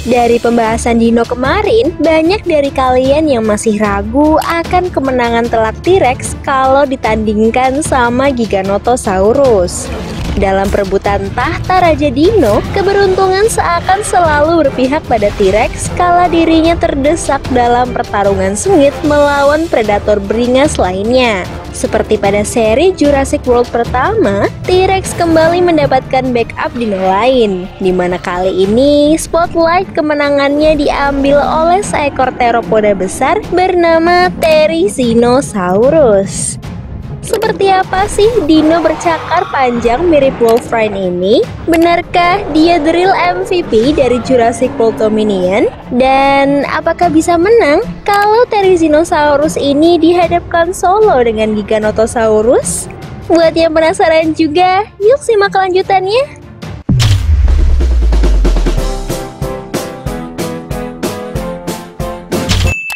Dari pembahasan dino kemarin, banyak dari kalian yang masih ragu akan kemenangan telak T-Rex kalau ditandingkan sama Giganotosaurus. Dalam perebutan tahta Raja Dino, keberuntungan seakan selalu berpihak pada T-Rex kala dirinya terdesak dalam pertarungan sengit melawan predator beringas lainnya. Seperti pada seri Jurassic World pertama, T-Rex kembali mendapatkan backup dino lain, di mana kali ini spotlight kemenangannya diambil oleh seekor teropoda besar bernama Therizinosaurus. Seperti apa sih dino bercakar panjang mirip Wolverine ini? Benarkah dia the real MVP dari Jurassic World Dominion? Dan apakah bisa menang kalau Therizinosaurus ini dihadapkan solo dengan Giganotosaurus? Buat yang penasaran juga, yuk simak kelanjutannya.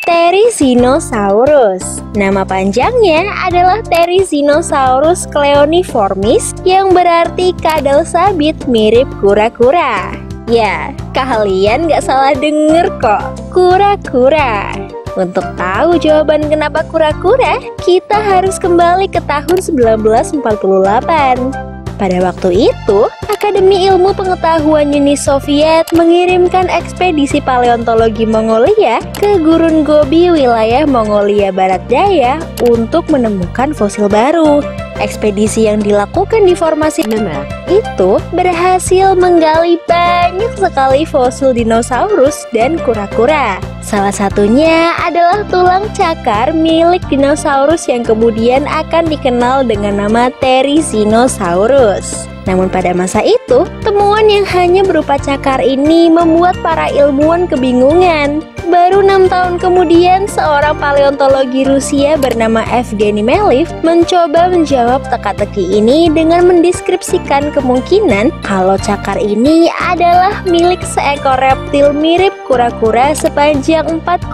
Therizinosaurus. Nama panjangnya adalah Therizinosaurus cleoniformis yang berarti kadal sabit mirip kura-kura. Ya, kalian gak salah denger kok, kura-kura. Untuk tahu jawaban kenapa kura-kura, kita harus kembali ke tahun 1948. Pada waktu itu, Akademi Ilmu Pengetahuan Uni Soviet mengirimkan ekspedisi paleontologi Mongolia ke Gurun Gobi wilayah Mongolia Barat Daya untuk menemukan fosil baru. Ekspedisi yang dilakukan di formasi Memek itu berhasil menggali banyak sekali fosil dinosaurus dan kura-kura. Salah satunya adalah tulang cakar milik dinosaurus yang kemudian akan dikenal dengan nama Therizinosaurus. Namun pada masa itu, temuan yang hanya berupa cakar ini membuat para ilmuwan kebingungan. Baru 6 tahun kemudian, seorang paleontologi Rusia bernama Evgeny Meliv mencoba menjawab teka-teki ini dengan mendeskripsikan kemungkinan kalau cakar ini adalah milik seekor reptil mirip kura-kura sepanjang 4,5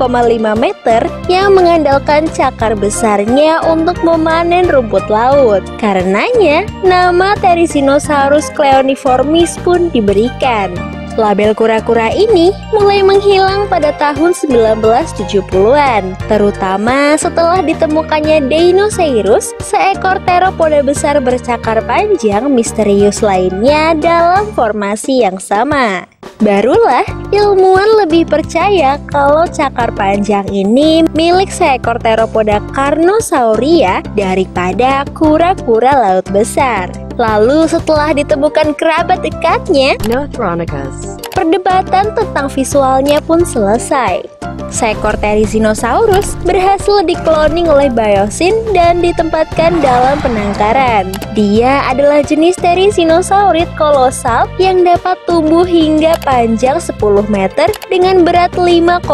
meter yang mengandalkan cakar besarnya untuk memanen rumput laut. Karenanya, nama Therizinosaurus cleoniformis pun diberikan. Label kura-kura ini mulai menghilang pada tahun 1970-an, terutama setelah ditemukannya Deinoceirus, seekor teropoda besar bercakar panjang misterius lainnya dalam formasi yang sama. Barulah ilmuwan lebih percaya kalau cakar panjang ini milik seekor teropoda Carnosauria daripada kura-kura laut besar. Lalu setelah ditemukan kerabat dekatnya, Nothronicus, perdebatan tentang visualnya pun selesai. Seekor Therizinosaurus berhasil dikloning oleh Biosyn dan ditempatkan dalam penangkaran. Dia adalah jenis Therizinosaurus kolosal yang dapat tumbuh hingga panjang 10 meter dengan berat 5,4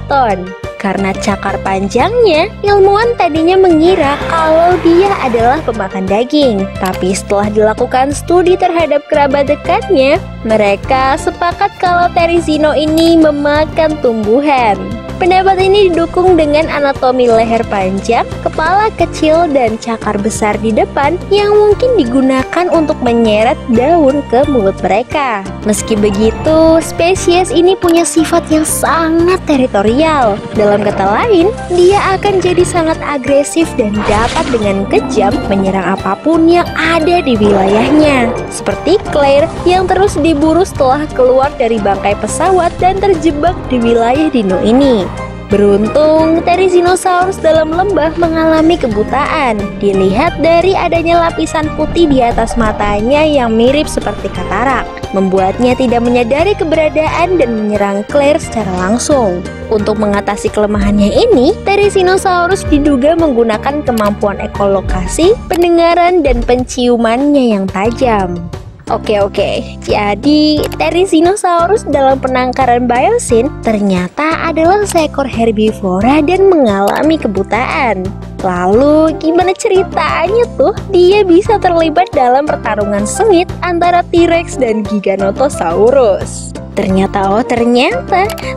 ton. Karena cakar panjangnya, ilmuwan tadinya mengira kalau dia adalah pemakan daging. Tapi setelah dilakukan studi terhadap kerabat dekatnya, mereka sepakat kalau Therizino ini memakan tumbuhan. Pendapat ini didukung dengan anatomi leher panjang, kepala kecil, dan cakar besar di depan yang mungkin digunakan untuk menyeret daun ke mulut mereka. Meski begitu, spesies ini punya sifat yang sangat teritorial. Dalam kata lain, dia akan jadi sangat agresif dan dapat dengan kejam menyerang apapun yang ada di wilayahnya. Seperti Claire yang terus diburu setelah keluar dari bangkai pesawat dan terjebak di wilayah dino ini. Beruntung, Therizinosaurus dalam lembah mengalami kebutaan. Dilihat dari adanya lapisan putih di atas matanya yang mirip seperti katarak, membuatnya tidak menyadari keberadaan dan menyerang Claire secara langsung. Untuk mengatasi kelemahannya ini, Therizinosaurus diduga menggunakan kemampuan ekolokasi, pendengaran, dan penciumannya yang tajam. Oke, jadi Therizinosaurus dalam penangkaran Biosyn ternyata adalah seekor herbivora dan mengalami kebutaan. Lalu gimana ceritanya tuh dia bisa terlibat dalam pertarungan sengit antara T-Rex dan Giganotosaurus? Ternyata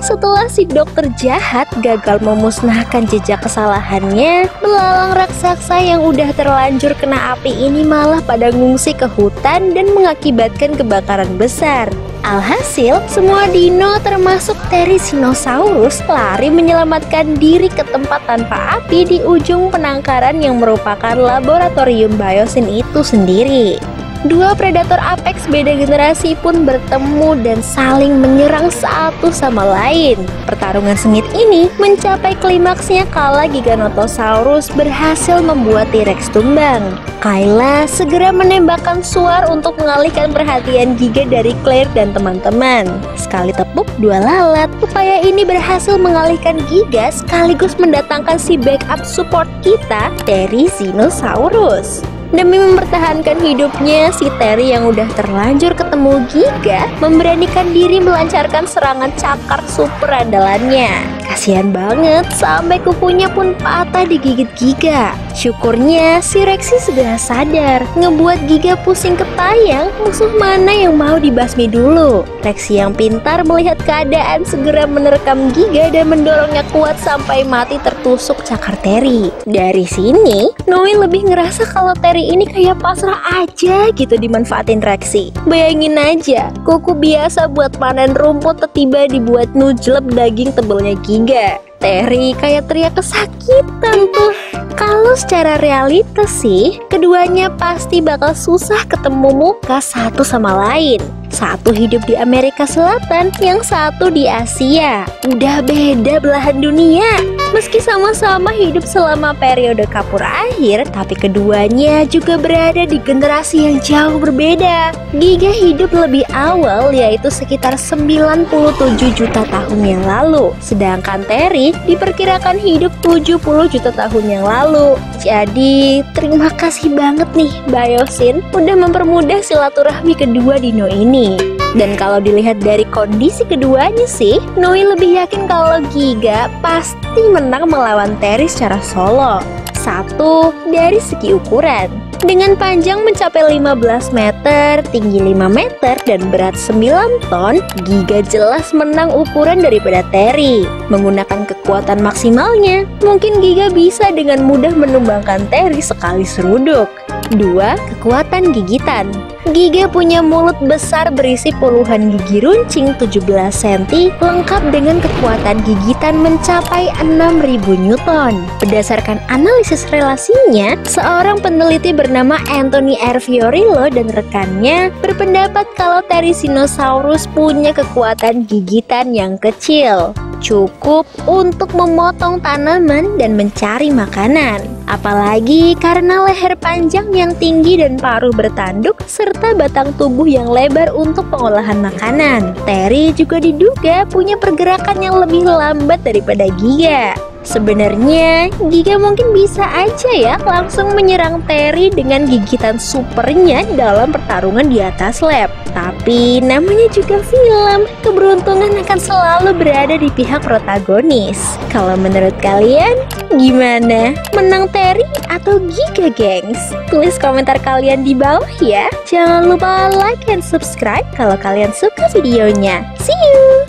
setelah si dokter jahat gagal memusnahkan jejak kesalahannya, belalang raksasa yang udah terlanjur kena api ini malah pada ngungsi ke hutan dan mengakibatkan kebakaran besar. Alhasil, semua dino termasuk Therizinosaurus lari menyelamatkan diri ke tempat tanpa api di ujung penangkaran yang merupakan laboratorium Biosyn itu sendiri. Dua predator apex beda generasi pun bertemu dan saling menyerang satu sama lain. Pertarungan sengit ini mencapai klimaksnya kala Giganotosaurus berhasil membuat T-Rex tumbang. Kayla segera menembakkan suar untuk mengalihkan perhatian Giga dari Claire dan teman-teman. Sekali tepuk dua lalat, upaya ini berhasil mengalihkan Giga sekaligus mendatangkan si backup support kita, Therizinosaurus. Demi mempertahankan hidupnya, si Terry yang udah terlanjur ketemu Giga memberanikan diri melancarkan serangan cakar super andalannya. Kasihan banget, sampai kukunya pun patah digigit Giga. Syukurnya si Rexy segera sadar, ngebuat Giga pusing kepayang musuh mana yang mau dibasmi dulu. Rexy yang pintar melihat keadaan segera menerkam Giga dan mendorongnya kuat sampai mati tertusuk cakar Terry. Dari sini, Noe lebih ngerasa kalau Terry ini kayak pasrah aja gitu dimanfaatin Rexy. Bayangin aja, kuku biasa buat panen rumput tiba dibuat nujlep daging tebelnya Giga. Terry kayak teriak kesakitan tuh. Kalau secara realitas sih, keduanya pasti bakal susah ketemu muka satu sama lain. Satu hidup di Amerika Selatan, yang satu di Asia. Udah beda belahan dunia. Meski sama-sama hidup selama periode kapur akhir, tapi keduanya juga berada di generasi yang jauh berbeda. Giga hidup lebih awal, yaitu sekitar 97 juta tahun yang lalu. Sedangkan Terry diperkirakan hidup 70 juta tahun yang lalu. Jadi, terima kasih banget nih Biosyn udah mempermudah silaturahmi kedua dino ini. Dan kalau dilihat dari kondisi keduanya sih, Noe lebih yakin kalau Giga pasti menang melawan Terry secara solo. Satu, dari segi ukuran. Dengan panjang mencapai 15 meter, tinggi 5 meter, dan berat 9 ton, Giga jelas menang ukuran daripada Terry. Menggunakan kekuatan maksimalnya, mungkin Giga bisa dengan mudah menumbangkan Terry sekali seruduk. 2. Kekuatan gigitan. Giga punya mulut besar berisi puluhan gigi runcing 17 cm, lengkap dengan kekuatan gigitan mencapai 6.000 Newton. Berdasarkan analisis relasinya, seorang peneliti bernama Anthony R. Fiorillo dan rekannya berpendapat kalau Therizinosaurus punya kekuatan gigitan yang kecil, cukup untuk memotong tanaman dan mencari makanan. Apalagi karena leher panjang yang tinggi dan paruh bertanduk serta batang tubuh yang lebar untuk pengolahan makanan. Terry juga diduga punya pergerakan yang lebih lambat daripada Giga. Sebenarnya Giga mungkin bisa aja ya langsung menyerang Terry dengan gigitan supernya dalam pertarungan di atas lab. Tapi namanya juga film, keberuntungan akan selalu berada di pihak protagonis. Kalau menurut kalian gimana? Menang Terry atau Giga, gengs? Tulis komentar kalian di bawah ya. Jangan lupa like and subscribe kalau kalian suka videonya. See you!